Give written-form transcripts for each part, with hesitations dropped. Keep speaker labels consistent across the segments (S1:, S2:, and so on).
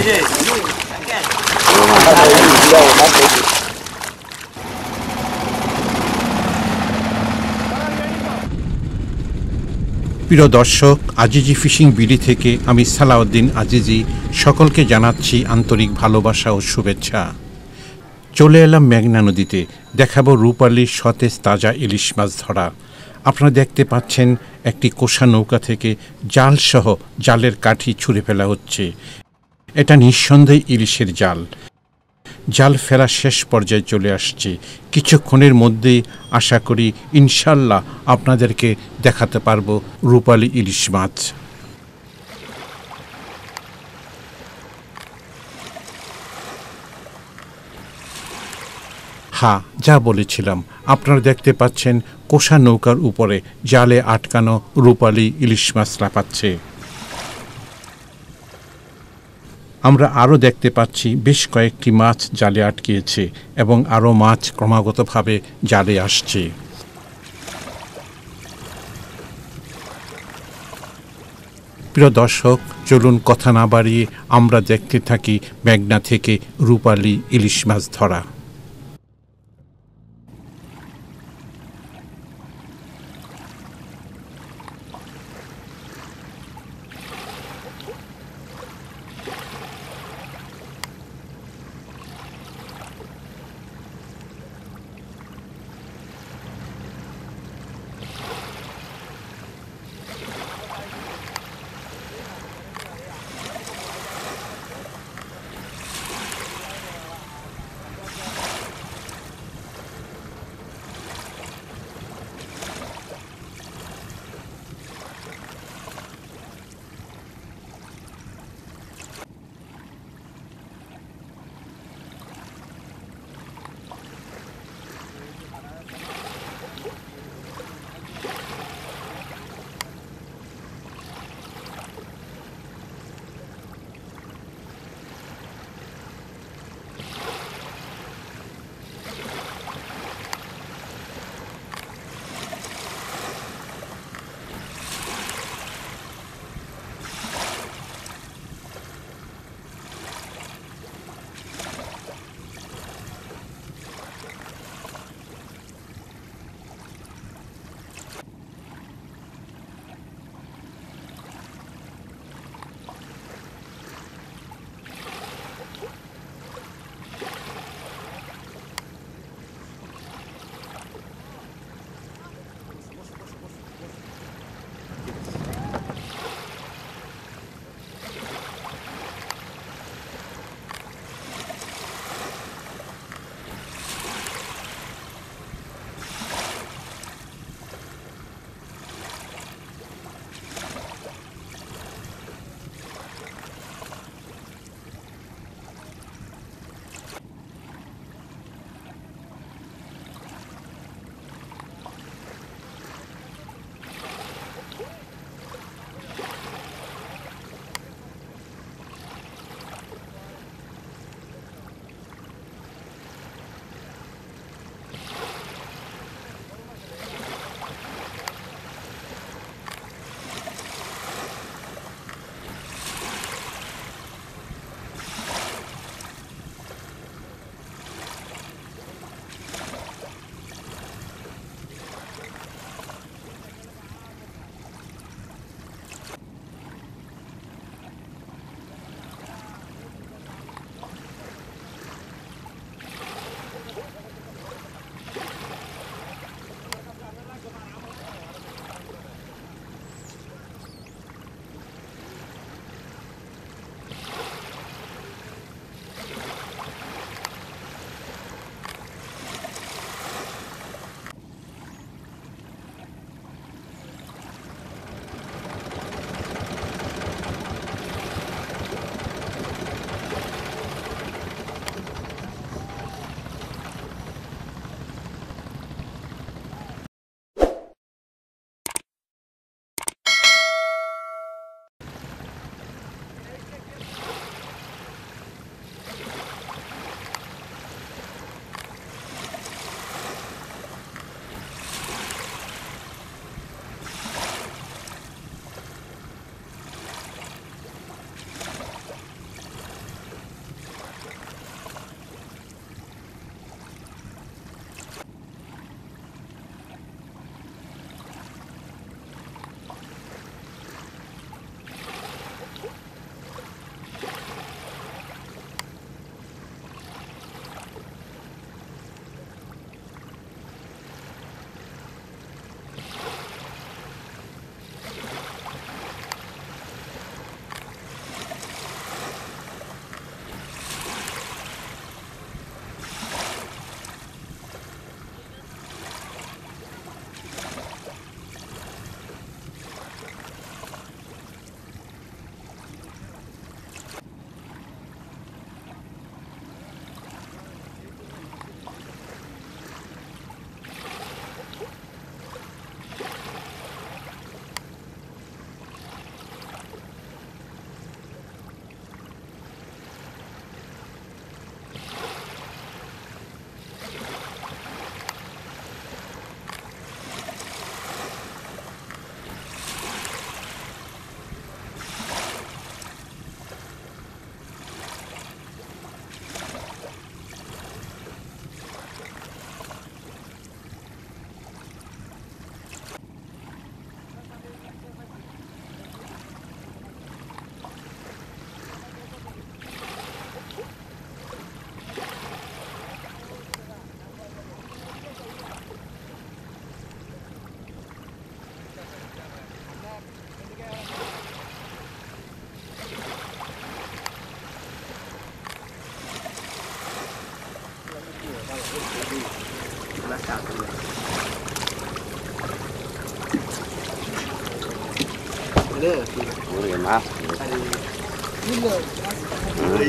S1: প্রিয় দর্শক, Azizi fishing BD থেকে আমি সালাউদ্দিন আজিজি সকলকে জানাচ্ছি আন্তরিক ভালোবাসা ও শুভেচ্ছা। চলে এলাম মেঘনা নদীতে, দেখাবো রূপালী সতেজ তাজা ইলিশ মাছ ধরা। আপনারা দেখতে পাচ্ছেন একটি কোষা নৌকা থেকে জালসহ জালের কাঠি ছুঁড়ে ফেলা হচ্ছে। এটা নিঃসন্দেহে ইলিশের জাল। জাল ফেলা শেষ পর্যায়ে চলে আসছে। কিছুক্ষণের মধ্যেই আশা করি ইনশাল্লাহ আপনাদেরকে দেখাতে পারবো রূপালী ইলিশ মাছ। হ্যাঁ, যা বলেছিলাম, আপনারা দেখতে পাচ্ছেন কোষা নৌকার উপরে জালে আটকানো রূপালী ইলিশ মাছ লাফাচ্ছে। আমরা আরও দেখতে পাচ্ছি বেশ কয়েকটি মাছ জালে আটকিয়েছে এবং আরও মাছ ক্রমাগতভাবে জালে আসছে। প্রিয় দর্শক, চলুন কথা না বাড়িয়ে আমরা দেখতে থাকি মেঘনা থেকে রূপালী ইলিশ মাছ ধরা।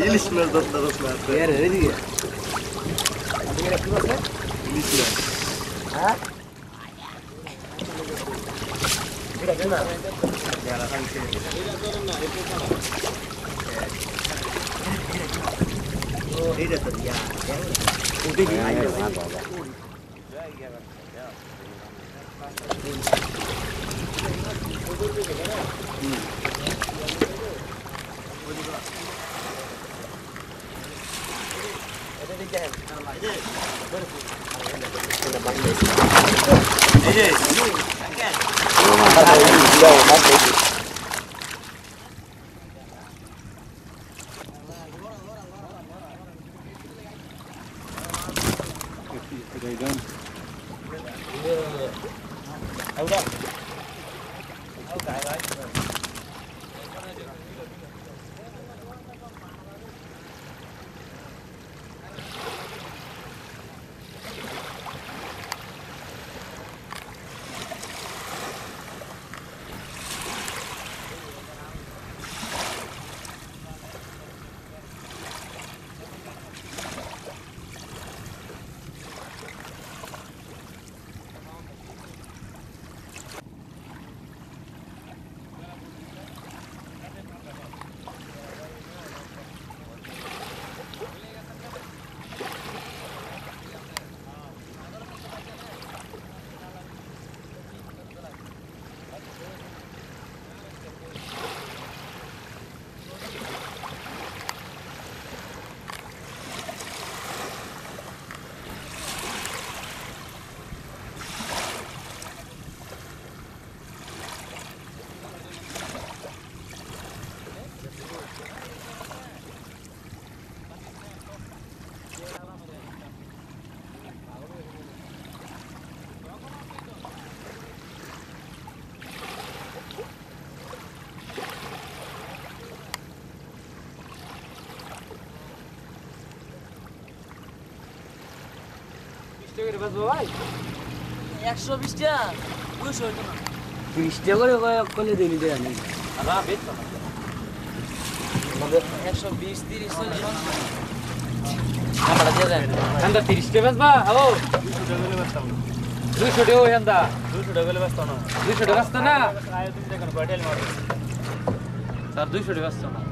S2: ইলিশ মাছ দশ মাছ ইলিশ মাছ হ্যাঁ
S3: ভাই 120 টাকা 200 টাকা 20 টাকা করে কলে দিলি দে আমি না বেচ না 120 30 40 আমরা দিয়ে দেন আমরা 30 টাকা বেচবা হ্যালো 200 টাকা ওই আন্দা 200 টাকা বেচতা না 200 টাকা বেচতা না আয় 2 টাকা হোটেল মার স্যার 200 টাকা বেচতা না